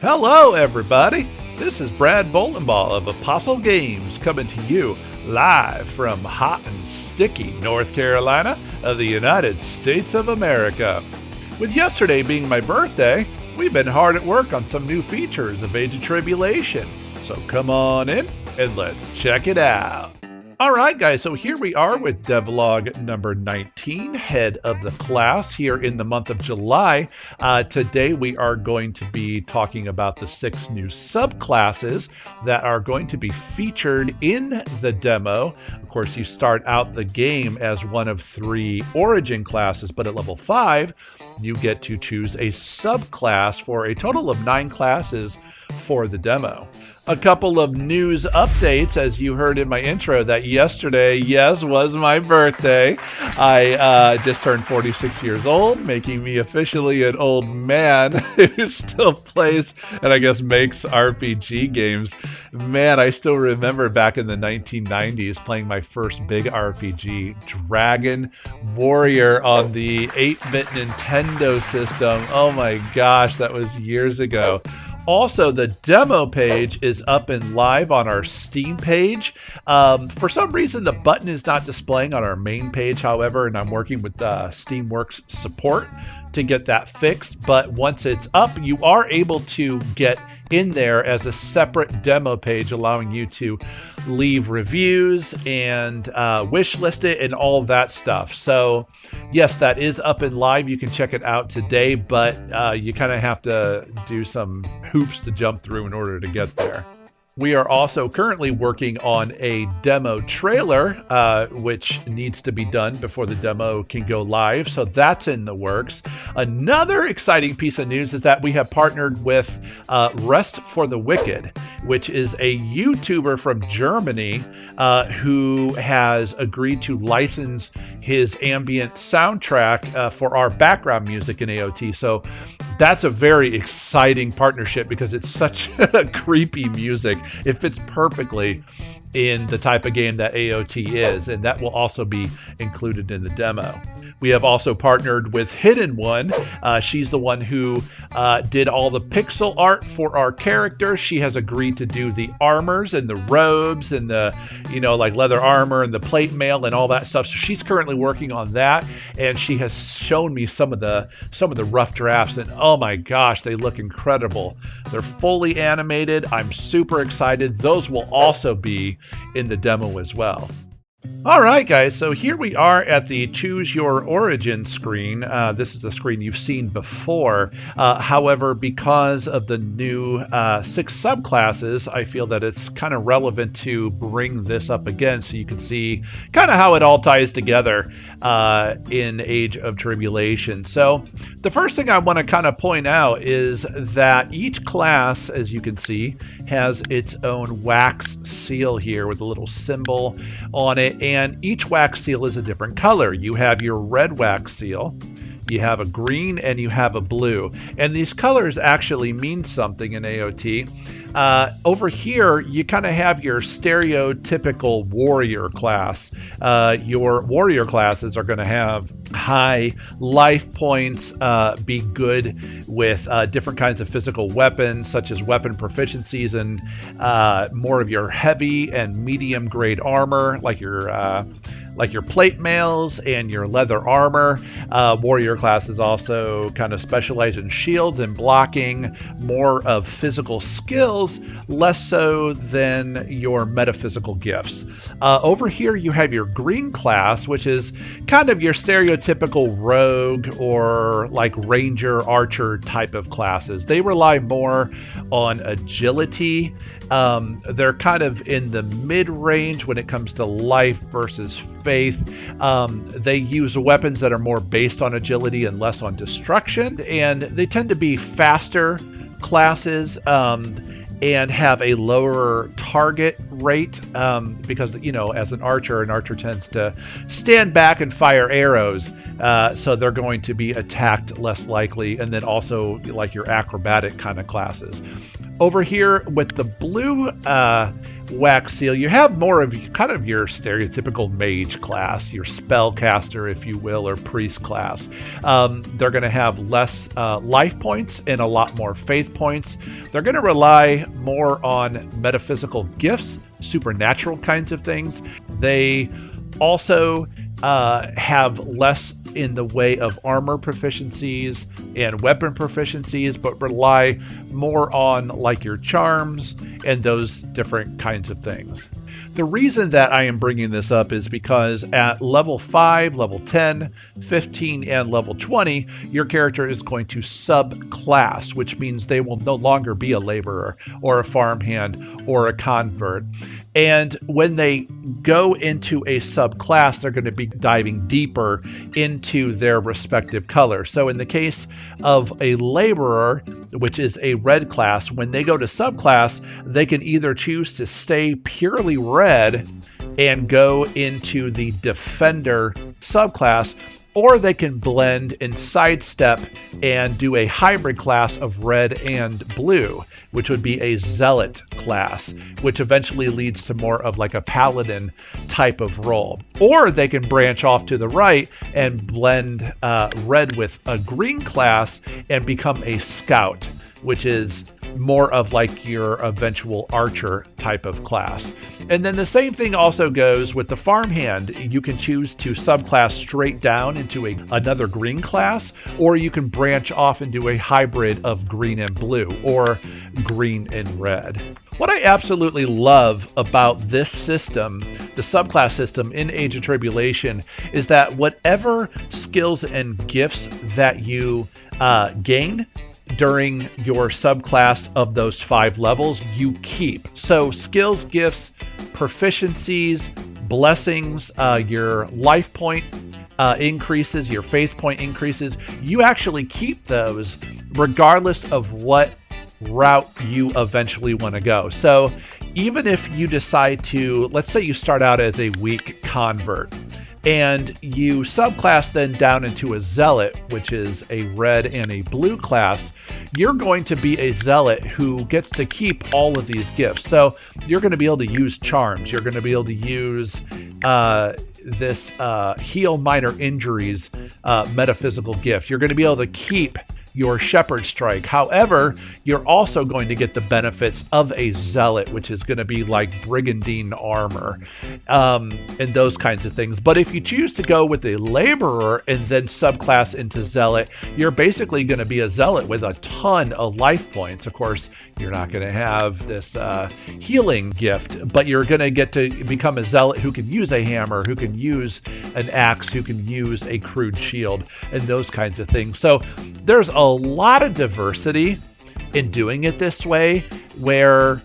Hello, everybody. This is Brad Bolenball of Apostle Games coming to you live from hot and sticky North Carolina of the United States of America. With yesterday being my birthday, we've been hard at work on some new features of Age of Tribulation. So come on in and let's check it out. Alright guys, so here we are with devlog number 19, head of the class here in the month of July. Today we are going to be talking about the 6 new subclasses that are going to be featured in the demo. Of course, you start out the game as one of 3 origin classes, but at level 5, you get to choose a subclass for a total of 9 classes for the demo. A couple of news updates, as you heard in my intro, that yesterday, yes, was my birthday. I just turned 46 years old, making me officially an old man who still plays and I guess makes RPG games. Man, I still remember back in the 1990s playing my first big RPG, Dragon Warrior, on the 8-bit Nintendo system. Oh my gosh, that was years ago. Also, the demo page is up and live on our Steam page. For some reason, the button is not displaying on our main page, however, and I'm working with Steamworks support to get that fixed. But once it's up, you are able to get in there as a separate demo page, allowing you to leave reviews and wish list it and all of that stuff. So yes, that is up and live. You can check it out today, but you kind of have to do some hoops to jump through in order to get there. We are also currently working on a demo trailer, which needs to be done before the demo can go live. So that's in the works. Another exciting piece of news is that we have partnered with Rest for the Wicked, which is a YouTuber from Germany who has agreed to license his ambient soundtrack for our background music in AOT. So that's a very exciting partnership because it's such creepy music. It fits perfectly in the type of game that AOT is, and that will also be included in the demo. We have also partnered with Hidden One. She's the one who did all the pixel art for our character. She has agreed to do the armors and the robes and the, like leather armor and the plate mail and all that stuff. So she's currently working on that, and she has shown me some of the rough drafts, and oh my gosh, they look incredible. They're fully animated. I'm super excited. Those will also be in the demo as well. Alright guys, so here we are at the Choose Your Origin screen. This is a screen you've seen before. However, because of the new 6 subclasses, I feel that it's kind of relevant to bring this up again so you can see kind of how it all ties together in Age of Tribulation. So the first thing I want to kind of point out is that each class, as you can see, has its own wax seal here with a little symbol on it. And each wax seal is a different color. You have your red wax seal, you have a green, and you have a blue. And these colors actually mean something in AOT. Over here, you kind of have your stereotypical warrior class. Your warrior classes are going to have high life points, be good with different kinds of physical weapons, such as weapon proficiencies, and more of your heavy and medium grade armor, like your plate mails and your leather armor. Warrior classes also kind of specialize in shields and blocking, more of physical skills, less so than your metaphysical gifts. Over here you have your green class, which is kind of your stereotypical rogue or like ranger, archer type of classes. They rely more on agility. They're kind of in the mid-range when it comes to life versus faith. They use weapons that are more based on agility and less on destruction, and they tend to be faster classes and have a lower target rate because, as an archer tends to stand back and fire arrows, so they're going to be attacked less likely, and then also like your acrobatic kind of classes. Over here with the blue wax seal, you have more of kind of your stereotypical mage class, your spellcaster, if you will, or priest class. They're going to have less life points and a lot more faith points. They're going to rely more on metaphysical gifts, supernatural kinds of things. They also have less in the way of armor proficiencies and weapon proficiencies, but rely more on like your charms and those different kinds of things. The reason that I am bringing this up is because at level 5, level 10, 15, and level 20, your character is going to subclass, which means they will no longer be a laborer or a farmhand or a convert. And when they go into a subclass, they're going to be diving deeper into their respective color. So in the case of a laborer, which is a red class, when they go to subclass, they can either choose to stay purely red and go into the defender subclass, or they can blend and sidestep and do a hybrid class of red and blue, which would be a zealot class, which eventually leads to more of like a paladin type of role. Or they can branch off to the right and blend red with a green class and become a scout, which is more of like your eventual archer type of class. And then the same thing also goes with the farmhand. You can choose to subclass straight down into another green class, or you can branch off and do a hybrid of green and blue or green and red. What I absolutely love about this system, the subclass system in Age of Tribulation, is that whatever skills and gifts that you gain during your subclass of those 5 levels, you keep. So skills, gifts, proficiencies, blessings, your life point increases, your faith point increases, you actually keep those regardless of what route you eventually want to go. So even if you decide to, let's say you start out as a weak convert, and you subclass then down into a zealot, which is a red and a blue class, you're going to be a zealot who gets to keep all of these gifts. So you're going to be able to use charms. You're going to be able to use this heal minor injuries metaphysical gift. You're going to be able to keep your shepherd strike. However, you're also going to get the benefits of a zealot, which is going to be like brigandine armor and those kinds of things. But if you choose to go with a laborer and then subclass into zealot, you're basically going to be a zealot with a ton of life points. Of course, you're not going to have this healing gift, but you're going to get to become a zealot who can use a hammer, who can use an axe, who can use a crude shield, and those kinds of things. So there's a lot of diversity in doing it this way, where,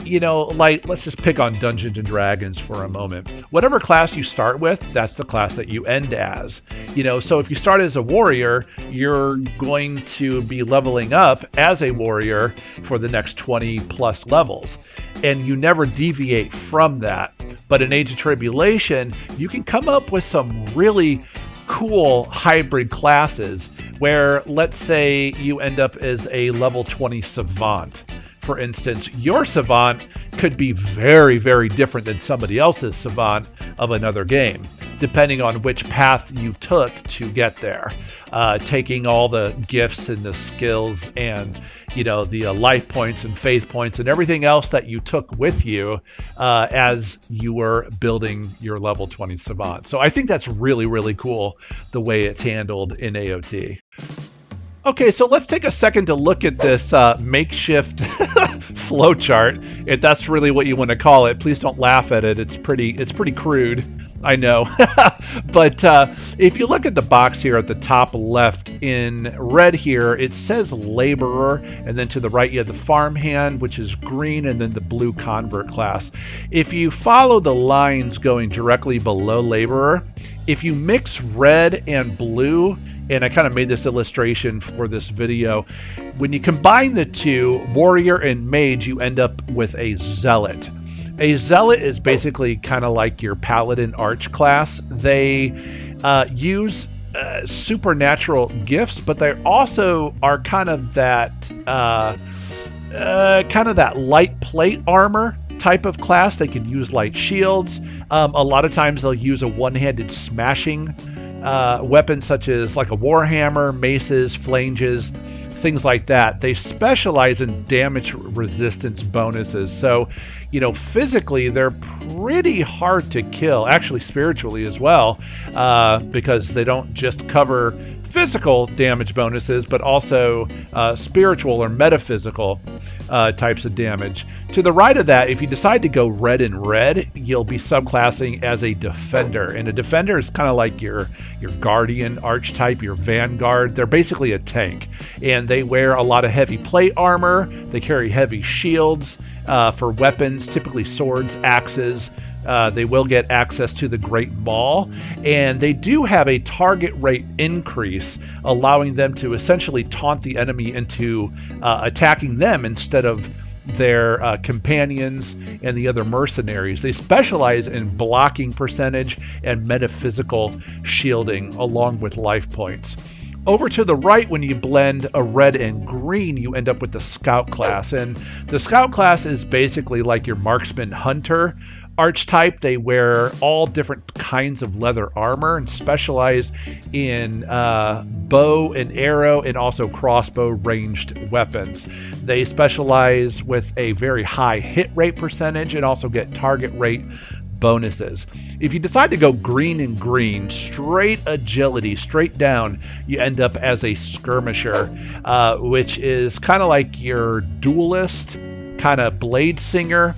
you know, like, let's just pick on Dungeons and Dragons for a moment. Whatever class you start with, that's the class that you end as. You know, so if you start as a warrior, you're going to be leveling up as a warrior for the next 20 plus levels, and you never deviate from that. But in Age of Tribulation, you can come up with some really cool hybrid classes where, let's say you end up as a level 20 savant. For instance, your savant could be very, very different than somebody else's savant of another game, depending on which path you took to get there. Taking all the gifts and the skills and, you know, the life points and faith points and everything else that you took with you as you were building your level 20 savant. So I think that's really, really cool the way it's handled in AOT. Okay, so let's take a second to look at this makeshift flowchart, if that's really what you want to call it. Please don't laugh at it. It's pretty crude, I know. But if you look at the box here at the top left in red here, it says laborer, and then to the right you have the farmhand, which is green, and then the blue convert class. If you follow the lines going directly below laborer, if you mix red and blue, and I kind of made this illustration for this video, when you combine the two, warrior and mage, you end up with a zealot. A zealot is basically kind of like your paladin arch class. They use supernatural gifts, but they also are kind of that kind of that light plate armor type of class. They can use light shields. A lot of times they'll use a one-handed smashing weapon, such as like a warhammer, maces, flanges, things like that. They specialize in damage resistance bonuses. So, physically they're pretty hard to kill, actually spiritually as well, because they don't just cover physical damage bonuses, but also spiritual or metaphysical types of damage. To the right of that, if you decide to go red and red, you'll be subclassing as a defender. And a defender is kind of like your guardian archetype, your vanguard. They're basically a tank. And they wear a lot of heavy plate armor. They carry heavy shields for weapons, typically swords, axes. They will get access to the Great Maul, and they do have a target rate increase, allowing them to essentially taunt the enemy into attacking them instead of their companions and the other mercenaries. They specialize in blocking percentage and metaphysical shielding along with life points. Over to the right, when you blend a red and green, you end up with the Scout class. And the Scout class is basically like your marksman hunter archetype. They wear all different kinds of leather armor and specialize in bow and arrow and also crossbow ranged weapons. They specialize with a very high hit rate percentage and also get target rate bonuses. If you decide to go green and green, straight agility, straight down, you end up as a skirmisher, which is kind of like your duelist, kind of blade singer,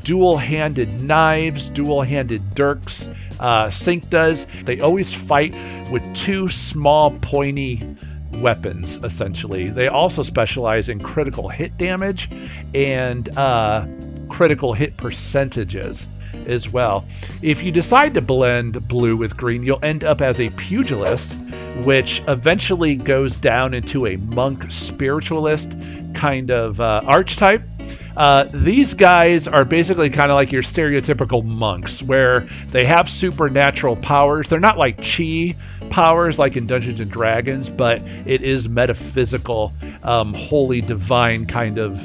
dual-handed knives, dual-handed dirks, Sync does. They always fight with two small pointy weapons, essentially. They also specialize in critical hit damage and critical hit percentages as well. If you decide to blend blue with green, you'll end up as a pugilist, which eventually goes down into a monk spiritualist kind of archetype. These guys are basically kind of like your stereotypical monks, where they have supernatural powers. They're not like chi powers like in Dungeons and Dragons, but it is metaphysical, holy divine kind of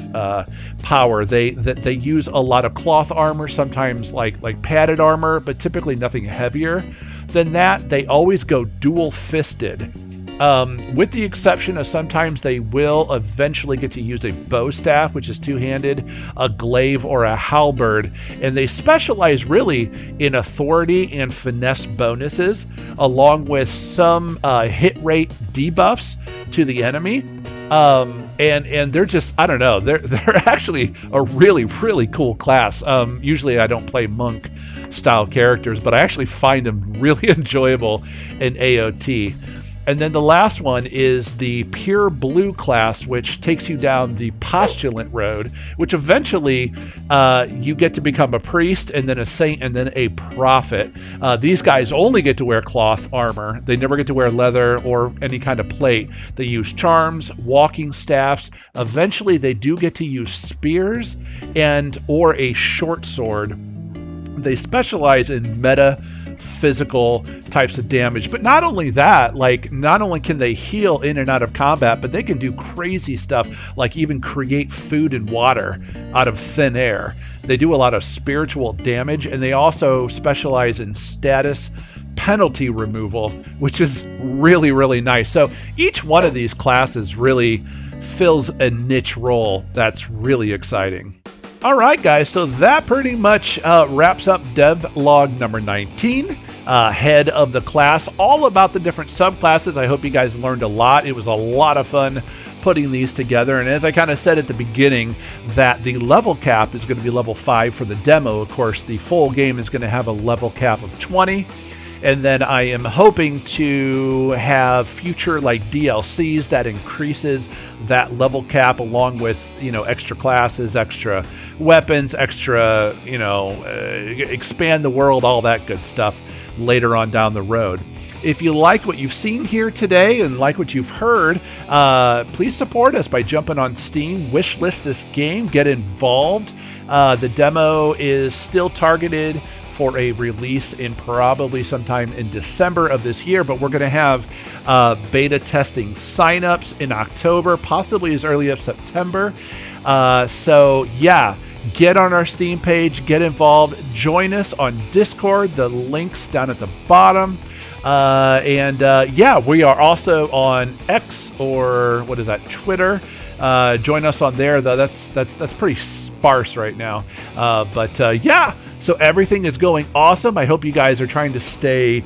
power. They use a lot of cloth armor, sometimes like padded armor, but typically nothing heavier than that. They always go dual-fisted. With the exception of sometimes they will eventually get to use a bow staff, which is two-handed, a glaive, or a halberd, and they specialize really in authority and finesse bonuses, along with some hit rate debuffs to the enemy. And they're just, I don't know, they're actually a really, really cool class. Usually I don't play monk style characters, but I actually find them really enjoyable in AOT. And then the last one is the pure blue class, which takes you down the postulant road, which eventually you get to become a priest and then a saint and then a prophet. These guys only get to wear cloth armor. They never get to wear leather or any kind of plate. They use charms, walking staffs. Eventually they do get to use spears and or a short sword. They specialize in physical types of damage, but not only that, not only can they heal in and out of combat, but they can do crazy stuff like even create food and water out of thin air. They do a lot of spiritual damage, and they also specialize in status penalty removal, which is really, really nice. So each one of these classes really fills a niche role that's really exciting. All right, guys, so that pretty much wraps up devlog number 19, head of the class, all about the different subclasses. I hope you guys learned a lot. It was a lot of fun putting these together. And as I kind of said at the beginning, that the level cap is going to be level 5 for the demo. Of course, the full game is going to have a level cap of 20. And then I am hoping to have future DLCs that increases that level cap, along with, extra classes, extra weapons, extra, expand the world, all that good stuff later on down the road. If you like what you've seen here today and like what you've heard, please support us by jumping on Steam, wishlist this game, get involved. The demo is still targeted for a release in probably sometime in December of this year, but we're going to have beta testing signups in October, possibly as early as September. So yeah, get on our Steam page, get involved, join us on Discord. The link's down at the bottom. Yeah, we are also on X, or what is that, Twitter. Join us on there, though. That's pretty sparse right now. Yeah, so everything is going awesome. I hope you guys are trying to stay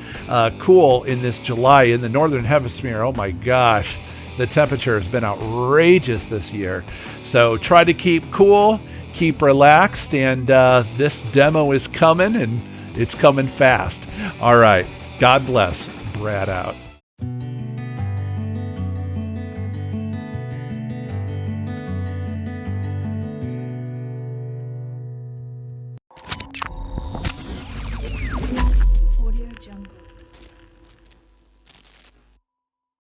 cool in this July in the Northern Hemisphere. Oh my gosh, the temperature has been outrageous this year. So try to keep cool, keep relaxed, and this demo is coming, and it's coming fast. All right, God bless. Brad out.